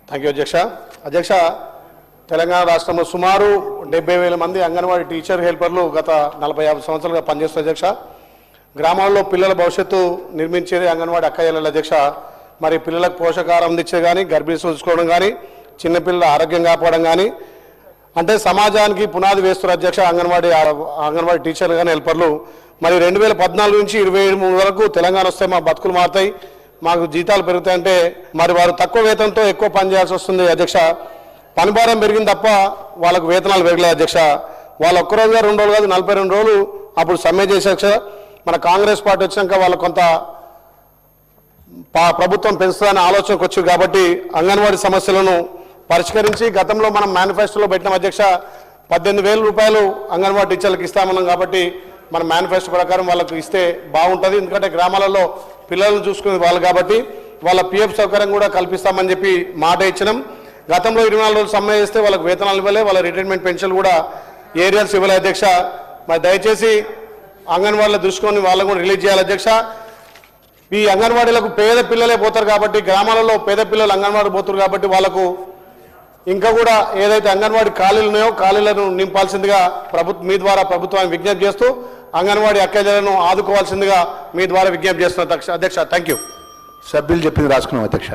Thank you అధ్యక్ష తెలంగాణ రాష్ట్రంలో సుమారు 70,000 మంది అంగన్వాడీ టీచర్ హెల్పర్లు గత 40-50 సంవత్సరాలుగా పనిచేస్తున్నారు అధ్యక్ష. గ్రామాల్లో పిల్లల భవిష్యత్తు నిర్మించేది అంగన్వాడీ అక్కయ్యల అధ్యక్ష. మరి పిల్లలకు పోషకాహారం అందించే కానీ, గర్భిణీ చూసుకోవడం కానీ, చిన్నపిల్లల ఆరోగ్యం కాపాడడం కానీ, అంటే సమాజానికి పునాది వేస్తున్నారు అధ్యక్ష అంగన్వాడీ టీచర్లు కానీ హెల్పర్లు. మరి 2014 నుంచి 2023 వరకు తెలంగాణ వస్తే మా బతుకులు మారుతాయి, మాకు జీతాలు పెరుగుతాయంటే మరి వారు తక్కువ వేతనంతో ఎక్కువ పని చేయాల్సి వస్తుంది అధ్యక్ష. పనిభారం పెరిగింది తప్ప వాళ్ళకు వేతనాలు పెరగలేదు అధ్యక్ష. వాళ్ళు ఒక్కరోజు 2 రోజులు కాదు 42 రోజులు అప్పుడు సమ్మె చేసే అధ్యక్ష. మన కాంగ్రెస్ పార్టీ వచ్చినాక వాళ్ళు కొంత ప్రభుత్వం పెంచుతుందనే ఆలోచనకు వచ్చి కాబట్టి అంగన్వాడీ సమస్యలను పరిష్కరించి గతంలో మనం మేనిఫెస్టోలో పెట్టిన అధ్యక్ష 18,000 రూపాయలు అంగన్వాడీ టీచర్లకు ఇస్తామన్నాం. కాబట్టి మన మేనిఫెస్టో ప్రకారం వాళ్ళకు ఇస్తే బాగుంటుంది. ఎందుకంటే గ్రామాలలో పిల్లలను చూసుకునే వాళ్ళు కాబట్టి వాళ్ళ పిఎఫ్ సౌకర్యం కూడా కల్పిస్తామని చెప్పి మాట ఇచ్చినాం. గతంలో 24 రోజులు సమ్మె చేస్తే వాళ్ళకు వేతనాలు ఇవ్వలే, వాళ్ళ రిటైర్మెంట్ పెన్షన్ కూడా ఏరియాస్ ఇవ్వలే అధ్యక్ష. మరి దయచేసి అంగన్వాడీలో దృష్టిని వాళ్ళకు కూడా రిలీజ్ చేయాలి అధ్యక్ష. ఈ అంగన్వాడీలకు పేద పిల్లలే పోతారు కాబట్టి, గ్రామాలలో పేద పిల్లలు అంగన్వాడీ పోతారు కాబట్టి వాళ్ళకు ఇంకా కూడా ఏదైతే అంగన్వాడీ ఖాళీలు ఉన్నాయో ఖాళీలను నింపాల్సిందిగా మీ ద్వారా ప్రభుత్వాన్ని విజ్ఞప్తి చేస్తూ అంగన్వాడీ అక్కయ్యలను ఆదుకోవాల్సిందిగా మీ ద్వారా విజ్ఞప్తి చేస్తున్నా అధ్యక్ష. Thank you. సభ్యులు చెప్పింది రాసుకున్నాం అధ్యక్ష.